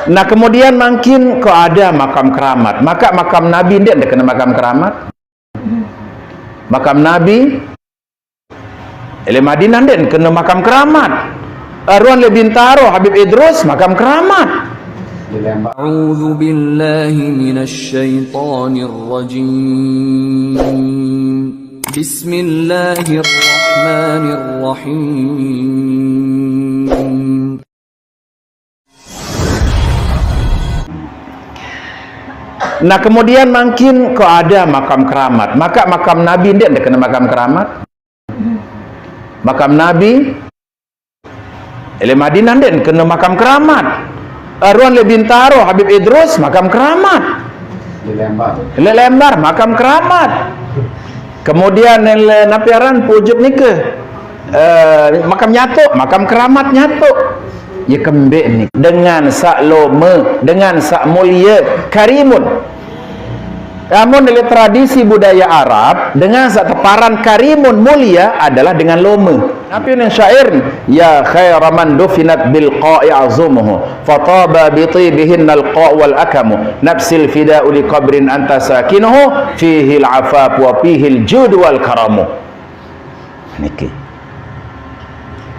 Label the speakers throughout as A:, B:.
A: Nah kemudian makin kok ada makam keramat, maka makam Nabi dia ada kena makam keramat. Makam Nabi Ele Madinah dia kena makam keramat. Arwan Le Bintaro Habib Idrus makam keramat.
B: A'udzu billahi minasy syaithanir rajim. Bismillahirrahmanirrahim.
A: Nah kemudian makin kok ada makam keramat, maka makam Nabi dia ada kena makam keramat. Makam Nabi Ele Madinah dia kena makam keramat. Arwan Le Bintaro Habib Idrus makam keramat. Ele Lembar makam keramat. Kemudian ele Napiaran Pujuk Nika makam Nyatuk, makam keramat Nyatuk. Ya kembek ni dengan sak loma, dengan sak mulia karimun. Namun dari tradisi budaya Arab dengan sak teparan karimun mulia adalah dengan loma. Nabi yang syair ya khaira man dufinat bil qa'i azumuhu fataba bi tibihin al qa' wal akamu nafsil fida'u li qabrin anta sakinuhu fihi al afaf wa fihi al jud wal karamu. Niki.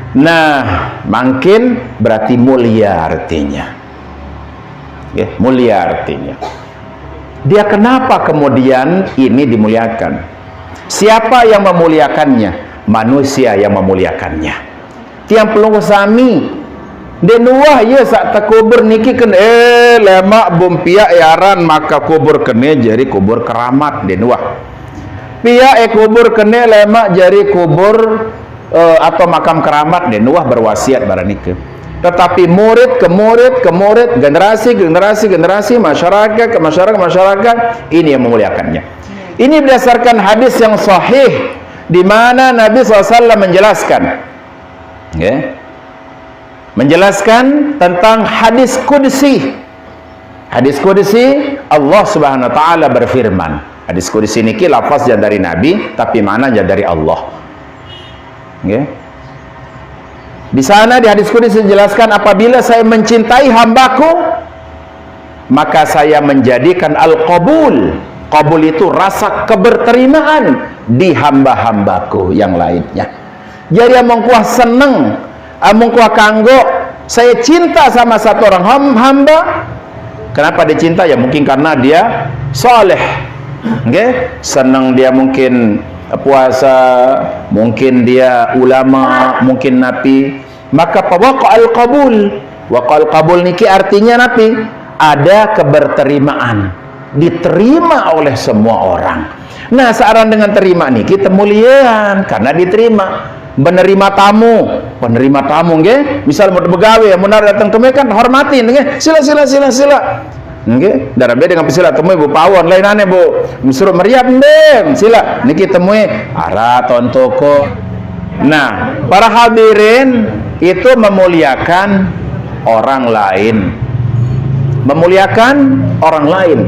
A: Nah, makin berarti mulia artinya. Ya, mulia artinya. Dia kenapa kemudian ini dimuliakan? Siapa yang memuliakannya? Manusia yang memuliakannya. Tiang pelung sami. Den wah ye sak takubur niki ken lemak bumpia yaran maka kubur kene jari kubur keramat den wah. Pia kubur kene lemak jari kubur atau makam keramat dan Nuh berwasiat baranika. Tetapi murid ke murid ke murid, generasi ke generasi, masyarakat ke masyarakat, ini yang memuliakannya. Ini berdasarkan hadis yang sahih di mana Nabi SAW menjelaskan, okay, menjelaskan tentang hadis qudsi. Hadis qudsi Allah Subhanahu wa taala berfirman. Hadis qudsi niki lafaz dari Nabi tapi maknanya dari Allah. Okay. Di sana di hadis qudsi dijelaskan apabila saya mencintai hambaku maka saya menjadikan al-qabul. Qabul itu rasa keberterimaan di hamba-hambaku yang lainnya. Jadi among kuah seneng, among kuah kanggo saya cinta sama satu orang hamba. Kenapa dia cinta? Ya mungkin karena dia soleh. Okay. Senang dia mungkin puasa, mungkin dia ulama, mungkin nabi, maka waqa'al qabul. Waqa'al qabul niki artinya nabi ada keberterimaan, diterima oleh semua orang. Nah searan dengan terima niki temulian karena diterima. Menerima tamu nggih, misal mau begawe mun datang temui kan hormatin nggih, sila nggih, darah beda dengan sila temui Bu Pawon lainane Bu suruh meriap ndem sila niki temui ara tontoko. Nah para hadirin itu memuliakan orang lain, memuliakan orang lain.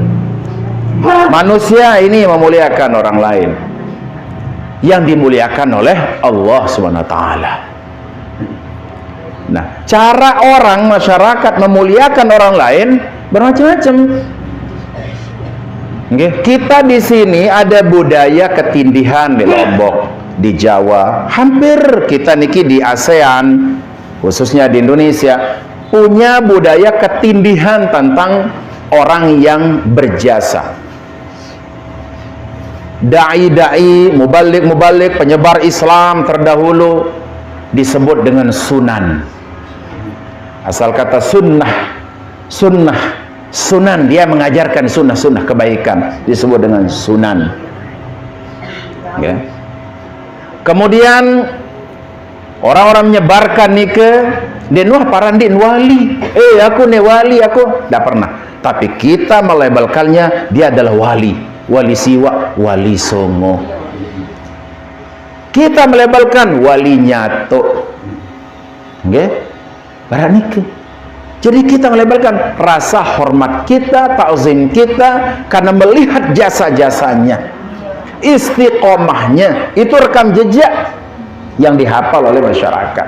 A: Manusia ini memuliakan orang lain yang dimuliakan oleh Allah SWT. Nah cara orang masyarakat memuliakan orang lain bermacam-macam. Okay. Kita di sini ada budaya ketindihan di Lombok, di Jawa, hampir kita niki di ASEAN, khususnya di Indonesia, punya budaya ketindihan tentang orang yang berjasa. Dai-dai, mubalik, penyebar Islam terdahulu disebut dengan sunan. Asal kata sunan, dia mengajarkan sunnah kebaikan, disebut dengan sunan. Okay. Kemudian orang-orang menyebarkan nike den wah parandin wali, aku ne wali aku tidak pernah, tapi kita melabelkannya dia adalah wali siwa, wali songo. Kita melabelkan wali nyato, okay? Barang nike. Jadi kita melabelkan rasa hormat kita, ta'zim kita karena melihat jasa-jasanya, istiqomahnya, itu rekam jejak yang dihafal oleh masyarakat.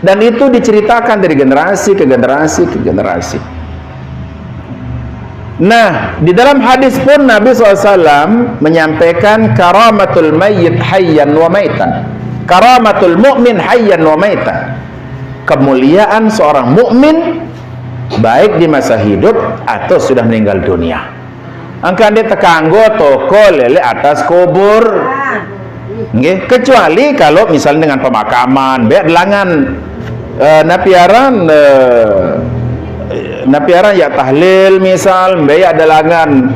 A: Dan itu diceritakan dari generasi ke generasi ke generasi. Nah, di dalam hadis pun Nabi SAW menyampaikan karamatul mayyit hayyan wa maitan, karamatul mu'min hayyan wa maitan. Kemuliaan seorang mukmin baik di masa hidup atau sudah meninggal dunia. Angka dia tekanggo toko lele atas kubur. Nggih, kecuali kalau misalnya dengan pemakaman, be delangan napiaran ya tahlil misal, be ya delangan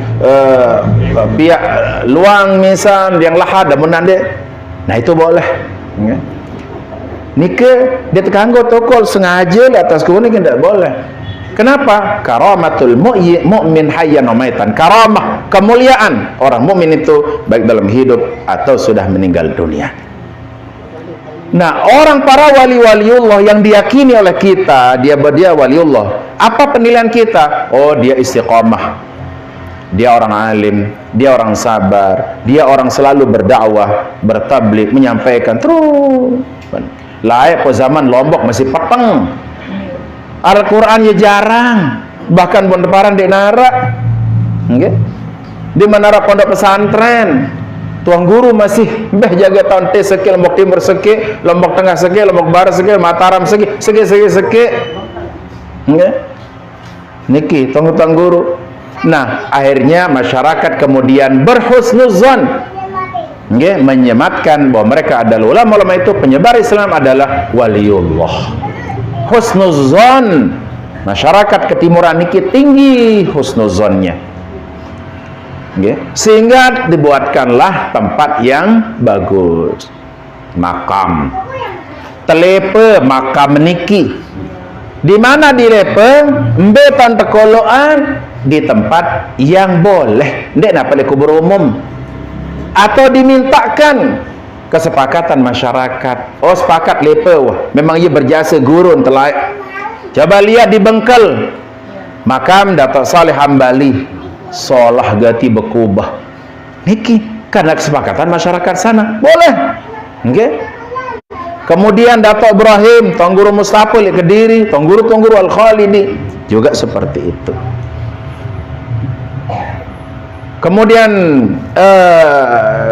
A: pihak luang misal yang lahad dan menande. Nah itu boleh. Nggih. Nike dia tekanggo toko sengaja di atas kubur ini tidak boleh. Kenapa? Karamatul mu'min hayyan wa maitan. Karamah, kemuliaan orang mukmin itu baik dalam hidup atau sudah meninggal dunia. Nah, orang para wali-waliullah yang diyakini oleh kita, dia waliullah. Apa penilaian kita? Oh, dia istiqamah. Dia orang alim, dia orang sabar, dia orang selalu berdakwah, bertabligh, menyampaikan terus. Layak po zaman Lombok masih peteng. Al-Quran ya jarang, bahkan bondeparan di Nara, okay? Di Menara Pondok Pesantren, tuang guru masih beh jaga tahun T seki, Lombok Timur seki, Lombok Tengah seki, Lombok Barat seki, Mataram seki, okay? Niki tuang guru. Nah, akhirnya masyarakat kemudian berhusnuzon, okay? Menyematkan bahwa mereka adalah ulama itu penyebar Islam adalah waliullah. Husnuzon, masyarakat ketimuran niki tinggi husnuzonnya, okay? Sehingga dibuatkanlah tempat yang bagus, makam telepe makam niki. Di mana dilepe embe tan tekoloan di tempat yang boleh, ndek napa le kubur umum atau dimintakan kesepakatan masyarakat. Oh sepakat lepe, wah memang ia berjasa gurun telai. Coba lihat di Bengkel makam Datuk Saleh Hambali solah gati bekubah niki karena kesepakatan masyarakat sana boleh, okay? Kemudian Datuk Ibrahim Tongguru Mustafil di Kediri, Tongguru Al-Khalidi juga seperti itu. Kemudian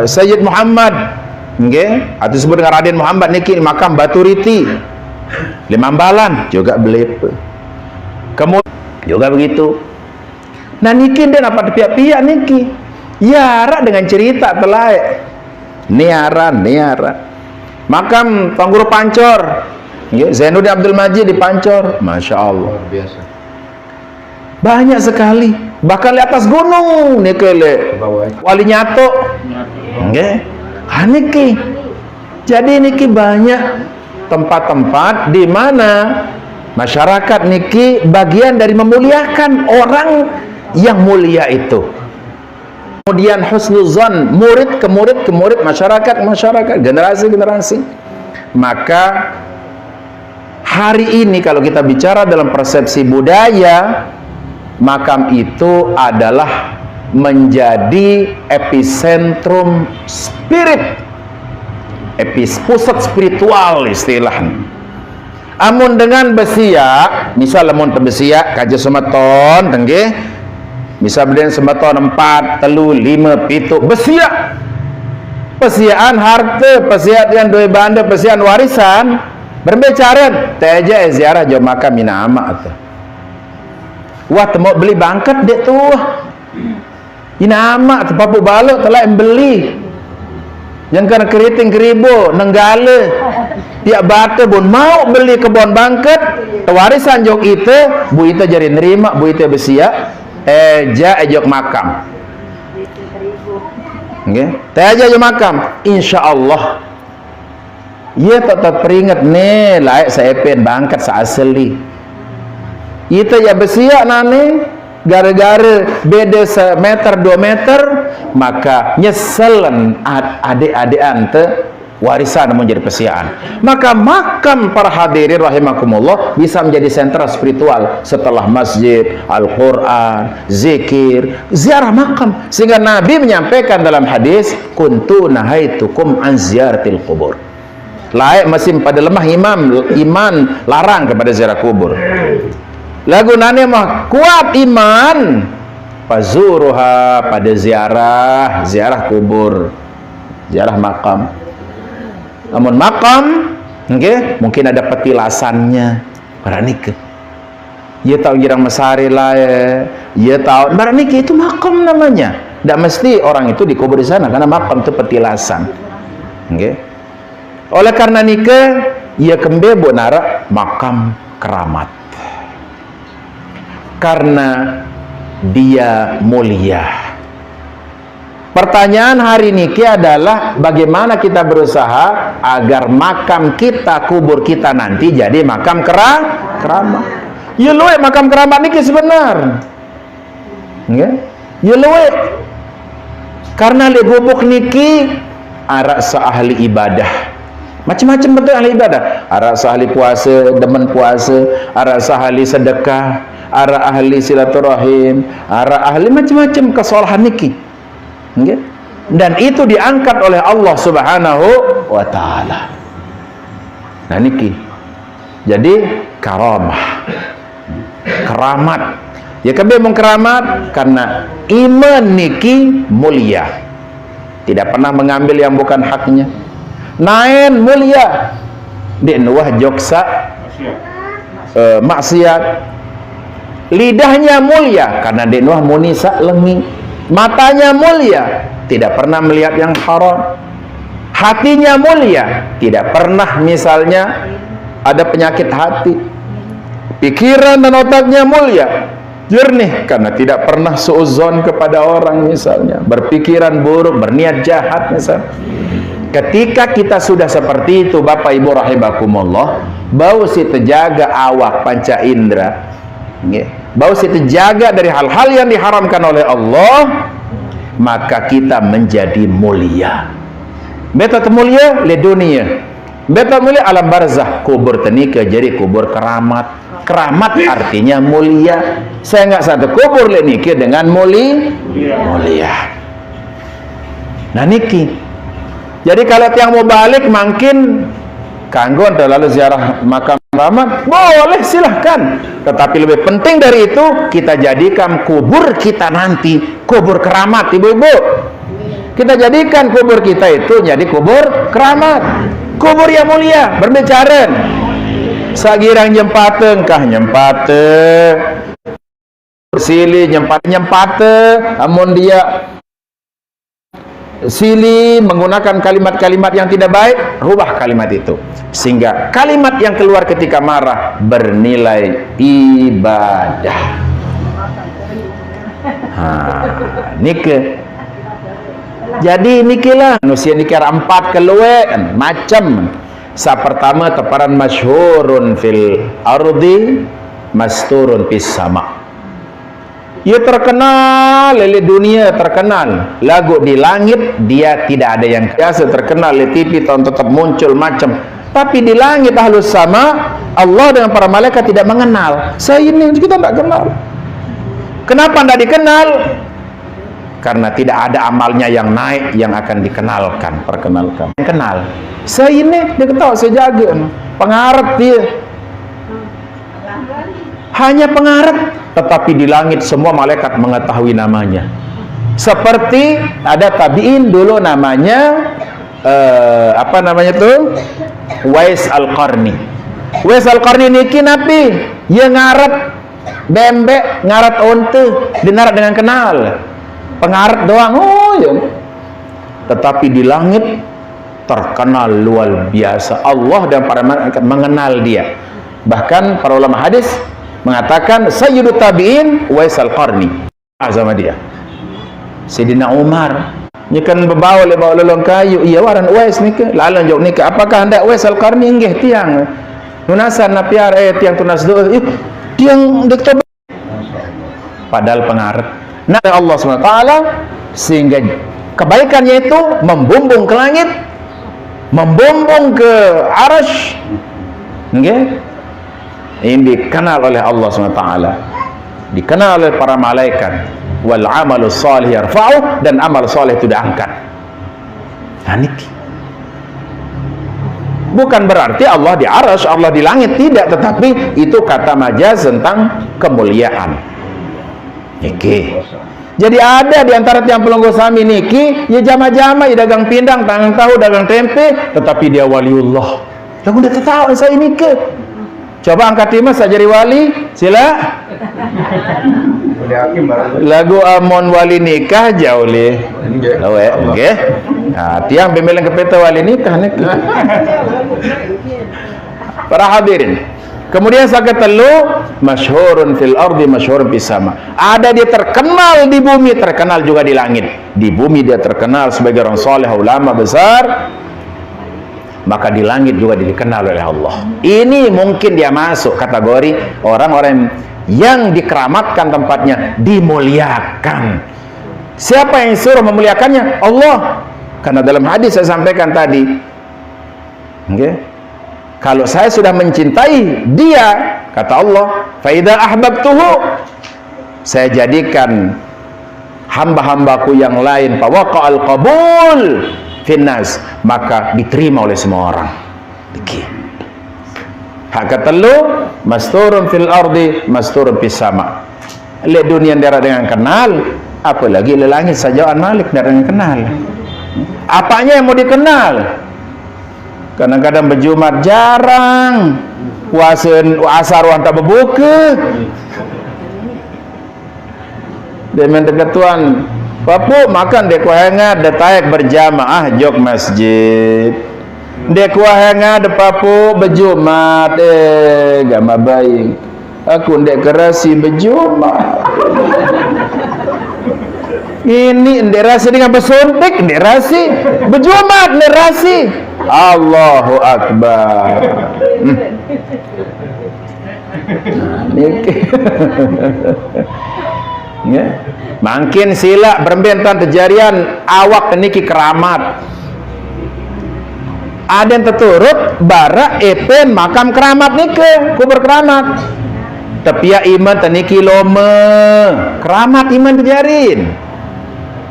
A: Sayyid Muhammad, nggih, atau disebut dengan Raden Muhammad niki makam Baturiti Limambalan juga belepe. Kemudian juga begitu. Nah niki dia dapat pihak-pihak niki yara dengan cerita telai niaran makam Pangguru Pancor, nggih, Zainuddin Abdul Majid di Pancor, masya Allah biasa banyak sekali, bahkan di atas gunung niki le Wali Nyato, nggih. Niki, jadi niki banyak tempat-tempat di mana masyarakat niki bagian dari memuliakan orang yang mulia itu. Kemudian husnuzan, murid ke murid, masyarakat, generasi. Maka hari ini kalau kita bicara dalam persepsi budaya, makam itu adalah menjadi epicentrum spirit, pusat spiritual istilahnya. Amun dengan besia, misal amun besia kaje semeton tengge, misal beden semeton 4, 3, 5, 7 besia, pesiaan harta, pesiaan dua banda, pesiaan warisan berbicara teja ziarah jo makam minama atau wah temu beli bangkat dek tuh inama atau papu balok telah beli yang kena keriting keribo nenggale tiap bata pun mau beli kebon bangket warisan jok itu bu itu jadi nerima bu itu besia ejok makam okay? Teja jok makam insyaallah ia tetap peringat nih layak saya pen bangket seasli itu ya besia nane gara-gara beda semeter 2 meter maka nyeselan adik-adik ante warisan menjadi pesiaan. Maka makam para hadirin rahimakumullah bisa menjadi sentra spiritual setelah masjid, Al-Quran, zikir, ziarah makam. Sehingga Nabi menyampaikan dalam hadis kuntu nahaitukum an ziyaratil qubur, Laik mesin pada lemah iman larang kepada ziarah kubur. Lagu nane mah kuat iman fazuruha pada ziarah kubur, ziarah makam. Namun makam okay, mungkin ada petilasannya berani ke ia tahu girang mesari lah ia tahu berani ke itu makam namanya. Tidak mesti orang itu dikubur di sana karena makam itu petilasan. Okay. Oleh karena nikah ia kembe bonara makam keramat karena dia mulia. Pertanyaan hari ini adalah bagaimana kita berusaha agar makam kita, kubur kita nanti jadi makam keramat. Ya luwe makam keramat ini sebenar. Ya luwe karena le gubuk niki arak seahli ibadah. Macam-macam betul ahli ibadah. Arak sahli puasa, demen puasa, arak sahli sedekah, arak ahli silaturahim, arak ahli macam-macam kesalahan niki. Okay? Dan itu diangkat oleh Allah Subhanahu wa taala. Nah niki. Jadi karamah. Keramat. Ya kebe mengkeramat karena iman niki mulia. Tidak pernah mengambil yang bukan haknya. Nain mulia di nuah joksa maksiat. Lidahnya mulia karena di nuah munisa lengi. Matanya mulia tidak pernah melihat yang haram. Hatinya mulia tidak pernah misalnya ada penyakit hati. Pikiran dan otaknya mulia jernih karena tidak pernah suudzon kepada orang misalnya, berpikiran buruk, berniat jahat misalnya. Ketika kita sudah seperti itu Bapak Ibu rahimakumullah, bau si terjaga awak panca indera, bau si terjaga dari hal-hal yang diharamkan oleh Allah, maka kita menjadi mulia. Beta mulia le dunia, beta mulia alam barzah, kubur tenika jadi kubur keramat. Keramat artinya mulia. Saya nggak satu kubur le niki dengan mulia. Nah niki. Jadi kalau tiang mau balik makin kanggo lalu ziarah makam keramat, boleh silahkan. Tetapi lebih penting dari itu kita jadikan kubur kita nanti kubur keramat, ibu-ibu. Kita jadikan kubur kita itu jadi kubur keramat, kubur yang mulia. Berbicara sagirang nyempate kah nyempate sili nyempate amun dia sili menggunakan kalimat-kalimat yang tidak baik, rubah kalimat itu sehingga kalimat yang keluar ketika marah bernilai ibadah. Nike jadi nikilah manusia nikir 4 keluar macam. Sa pertama teparan masyhurun fil ardi masturun fis sama. Ia terkenal di dunia, terkenal lagu di langit dia tidak ada yang biasa terkenal di TV tahun tetap muncul macam, tapi di langit ahlus sama Allah dengan para malaikat tidak mengenal. Saya ini kita tidak kenal. Kenapa tidak dikenal? Karena tidak ada amalnya yang naik yang akan dikenalkan, perkenalkan. Kenal. Saya ini dia ketahui saya jaga, pengarep dia. Hanya pengarep, tetapi di langit semua malaikat mengetahui namanya. Seperti ada tabiin dulu namanya apa namanya tuh? Wais Al-Qarni. Wais Al-Qarni niki nabi, dia ngarep bembek, ngarep onte, dinarat dengan kenal. Pengarep doang, oh ya. Tetapi di langit terkenal luar biasa. Allah dan para malaikat mengenal dia. Bahkan para ulama hadis mengatakan Sayyidut Tabi'in Wais Al-Qarni sama dia. Sayyidina Umar nyekan bebawa le bawa lolong kayu, iya waran Wais nika, lalang jok nika, apakah hendak Wais Al-Qarni nggih tiang. Nunasan napiar tiang tunas doa, tiang dek padahal pengarep. Nah Allah SWT sehingga kebaikannya itu membumbung ke langit, membumbung ke arasy, okay? Ini dikenal oleh Allah SWT, dikenal oleh para malaikat. Wal amalu salih yarfa'u, dan amal saleh itu diangkat. Niki. bukan berarti Allah di arsy, Allah di langit, tidak, tetapi itu kata majaz tentang kemuliaan. Niki. Jadi ada di antara tiang pelunggu sami niki, ya jama-jama, ya dagang pindang, tangan tahu, dagang tempe, tetapi dia waliullah. Lagu udah tahu saya ini ke. Coba angkat timah saya jadi wali, sila. Lagu amon wali nikah jauh le. Oke. Nah, tiang pemilihan kepeta wali nikah nih. Para hadirin. Kemudian sakit telu, masyhurun fil ardi masyhurun fis sama. Ada dia terkenal di bumi, terkenal juga di langit. Di bumi dia terkenal sebagai orang saleh, ulama besar. Maka di langit juga dikenal oleh Allah. Ini mungkin dia masuk kategori orang-orang yang dikeramatkan tempatnya, dimuliakan. Siapa yang suruh memuliakannya? Allah. Karena dalam hadis saya sampaikan tadi, okay, kalau saya sudah mencintai dia, kata Allah, fa idza ahbabtuhu, saya jadikan hamba-hambaku yang lain fawaqa'al qabul finnas, maka diterima oleh semua orang. Hak ketelu, masturun fil ardi masturun fis sama. Le dunia darah dengan kenal, apalagi le langit sajauhan malik darah dengan kenal. Apanya yang mau dikenal? Kadang-kadang berjumat jarang, puasa asar tak berbuka. Demen dekat tuan Papu makan dek wahenga detaik berjamaah jok masjid. Dek wahenga de papu berjumat gama baik. Aku ndek kerasi berjumat. Ini ndek rasi dengan bersuntik, ndek rasi berjumat, ndek rasi. Allahu Akbar. Ya. Makin sila berbentan kejadian awak niki keramat. Ada yang terturut bara epen makam keramat niki, kubur keramat. Tapi ya iman teniki lome keramat iman kejarin.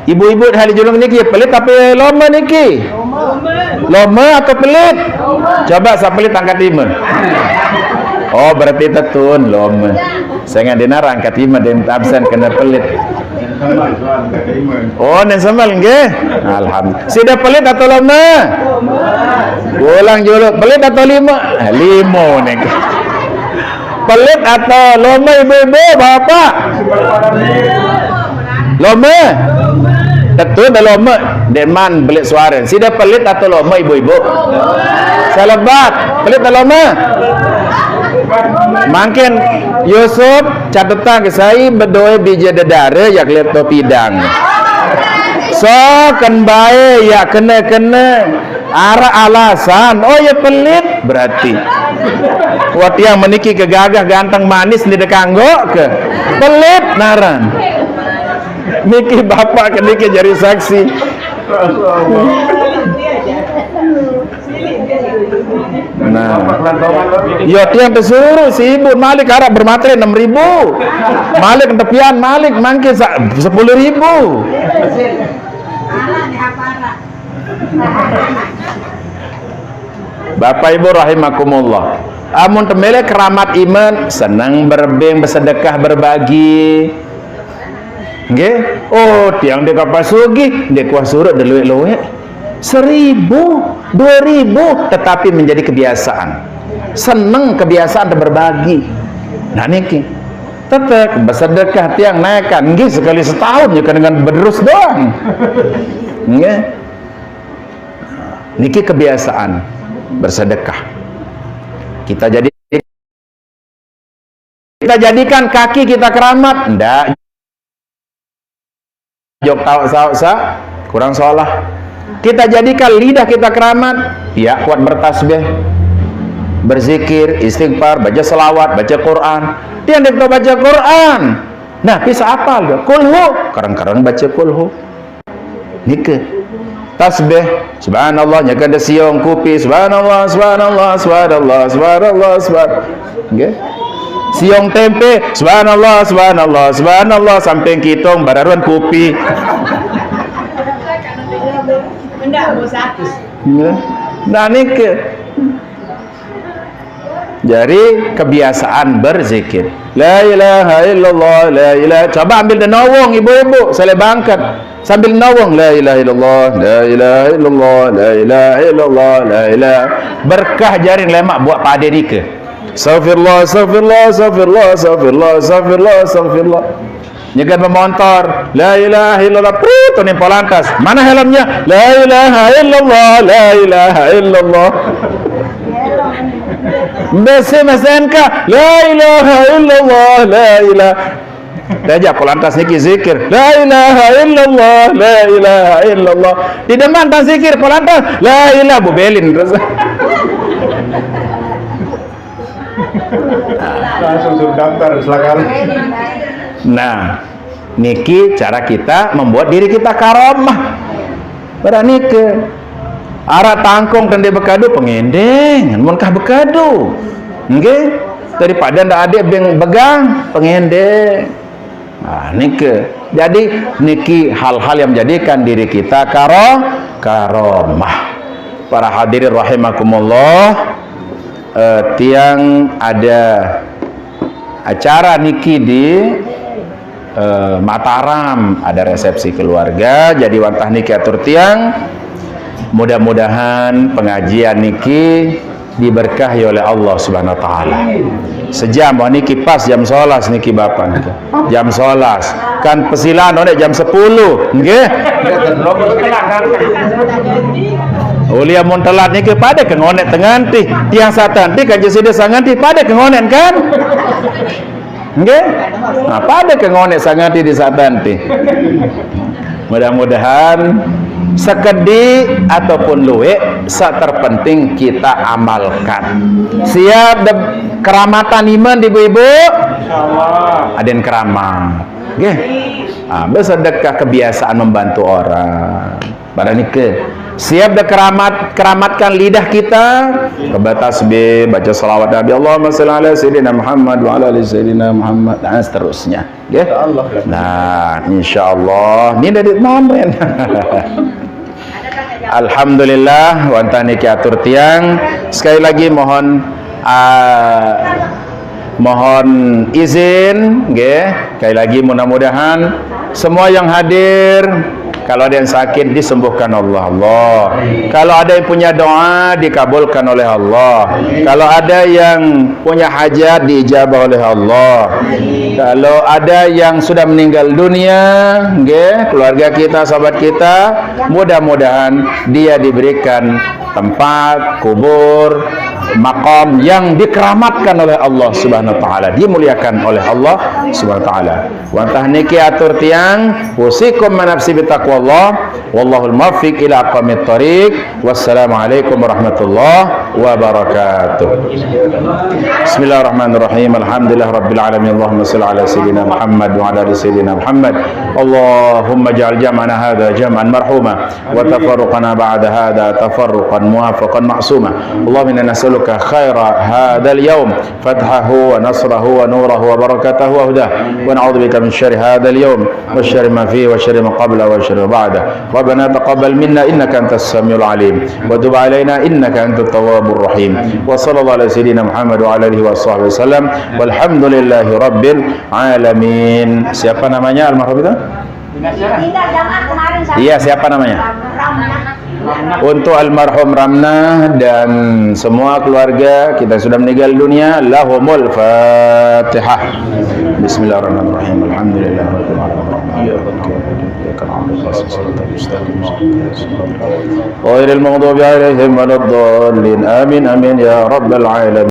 A: Ibu-ibu hari julung niki pelit tapi lome niki. Lome atau pelit? Coba saya pelit angkat iman. Oh berarti tetun lome. Saya nggak dinar angkat iman dan absen kena pelit. Oh, nen sambal nggih. Alhamdulillah. Sudah pelit atau lama? Ulang juluk. Pelit atau lima? Limo nih. Pelit atau lama ibu-ibu, bapak? Lama. Betul dah lama. Deman belit suara. Sudah pelit atau lama ibu-ibu? Selebat. Pelit atau lama? Makin Yusuf catatan ke saya berdoa biji dedara ya laptop pidang. So kan bae ya kena arah alasan. Oh ya pelit berarti. Waktu yang meniki kegagah ganteng manis di dekanggo ke pelit naran. Niki bapak keniki jadi saksi. Nah, yo tiang pesuruh si ibu Malik harap bermateri 6.000. Malik tepian Malik mangke 10.000. Bapak Ibu rahimakumullah. Amun temele keramat iman senang berbeng bersedekah berbagi. Nggih? Oh, tiang dek apa sugi, dek kuasura deluwe-luwe. 1.000, 2.000, tetapi menjadi kebiasaan. Seneng kebiasaan berbagi. Nah niki tetap bersedekah tiang naikkan nggih sekali setahun ya dengan berus doang. Nggih. Niki kebiasaan bersedekah. Kita jadikan kaki kita keramat, ndak. Jok tahu kurang sholat. Kita jadikan lidah kita keramat, ya kuat bertasbih, berzikir, istighfar, baca selawat, baca Quran. Dia hendak baca Quran. Nah, bisa apal dia? Kulhu, kadang-kadang baca kulhu. Nike tasbih, subhanallah, nyakan ada siung kupi, subhanallah, subhanallah, subhanallah, subhanallah, subhanallah. Okay. Siung tempe, subhanallah, subhanallah, subhanallah, sampai kitong bararuan kupi. Nah nike Jadi kebiasaan berzikir. La ilaha illallah, la ilaha. Coba ambil dan nawang ibu-ibu, saya bangkat sambil nawang la ilaha illallah, la ilaha illallah, la ilaha illallah, la ilaha. Berkah jaring lemak buat Pak Ade Dika. Astagfirullah, astagfirullah, astagfirullah, astagfirullah, astagfirullah, astagfirullah. Nyegat pemotor, la ilaha illallah, tunin polantas. Mana helmnya? La ilaha illallah, la ilaha illallah. BSMSNK, la ilaha illallah, la ilaha. Dajak polantas niki zikir, la ilaha illallah, la ilaha illallah. Di depan tas zikir polantas, la ilaha bubelin terus.
C: Langsung suruh daftar silakan.
A: Nah, niki cara kita membuat diri kita karomah. Berani ke arah tangkong dan dia bekadu pengendeng, munkah bekadu, nggih, daripada ndak ada yang begang pengendeng. Nah, niki. Jadi niki hal-hal yang menjadikan diri kita karomah. Para hadirin rahimakumullah, tiang ada acara niki di Mataram, ada resepsi keluarga, jadi wantah niki atur tiang. Mudah-mudahan pengajian niki diberkahi oleh Allah Subhanahu wa taala. Sejam niki pas jam 11 niki Bapak niki. Jam 11. Kan pesilan oleh jam 10, nggih. Ulia mun telat niki pada kengonet tenganti. Tiang satan ti kanjeng sida sanganti pada kengonet kan? Nggih? Nah, pada kengonet sanganti di satanti. Mudah-mudahan sekedi ataupun luwe sak terpenting kita amalkan. Siap keramatan iman ibu-ibu? Insyaallah. Aden keramat. Nggih. Ah, bersedekah kebiasaan membantu orang. Barani ke siap keramatkan lidah kita, bertasbih, baca salawat Nabi, Allahumma shalli ala sayyidina Muhammad wa ala ali sayyidina Muhammad, dan seterusnya. Nggih. Nah, insyaallah ini dari mamen. Alhamdulillah wonten niki atur tiang. Sekali lagi mohon izin nggih. Sekali lagi mudah-mudahan semua yang hadir, kalau ada yang sakit disembuhkan Allah. Kalau ada yang punya doa dikabulkan oleh Allah. Kalau ada yang punya hajat diijabah oleh Allah. Kalau ada yang sudah meninggal dunia, nggih, keluarga kita, sahabat kita, mudah-mudahan dia diberikan tempat kubur, maqam yang dikeramatkan oleh Allah Subhanahu wa taala, dimuliakan oleh Allah Subhanahu wa taala. Wa tahniki atur tiang, usikum manafsi bitaqwallah, wallahul muwaffiq ila aqwamit thoriq. Wassalamualaikum warahmatullahi wabarakatuh. Bismillahirrahmanirrahim. Alhamdulillah rabbil alamin. Allahumma shalli ala sayyidina Muhammad wa ala ali sayyidina Muhammad. Allahumma ij'al jam'ana hadha jam'an marhuma wa tafarruqana ba'da hadha tafarruqan muwafaqan ma'suma. Allahumma inna nas'aluka khaira hadzal yawm fathahu wa nasrahu wa nurahu wa barakatahu wa hudahu wa na'udzubika min syarri hadzal yawm wa syarri ma fihi wa syarri ma qabla wa syarri ma ba'da. Rabbana taqabbal minna innaka antas samiul alim wa tub alaina innaka antat tawwabur rahim. Wa sallallahu ala sayyidina Muhammad wa ala alihi wa sahbihi wasallam walhamdulillahi rabbil alamin. Siapa namanya almarhum itu? Iya, siapa namanya? Untuk almarhum Ramnah dan semua keluarga kita sudah meninggal dunia, lahumul Fatihah. Bismillahirrahmanirrahim. Alhamdulillahirabbil alamin. Ghairil maghdubi alaihim waladdallin. Amin amin ya rabbal alamin.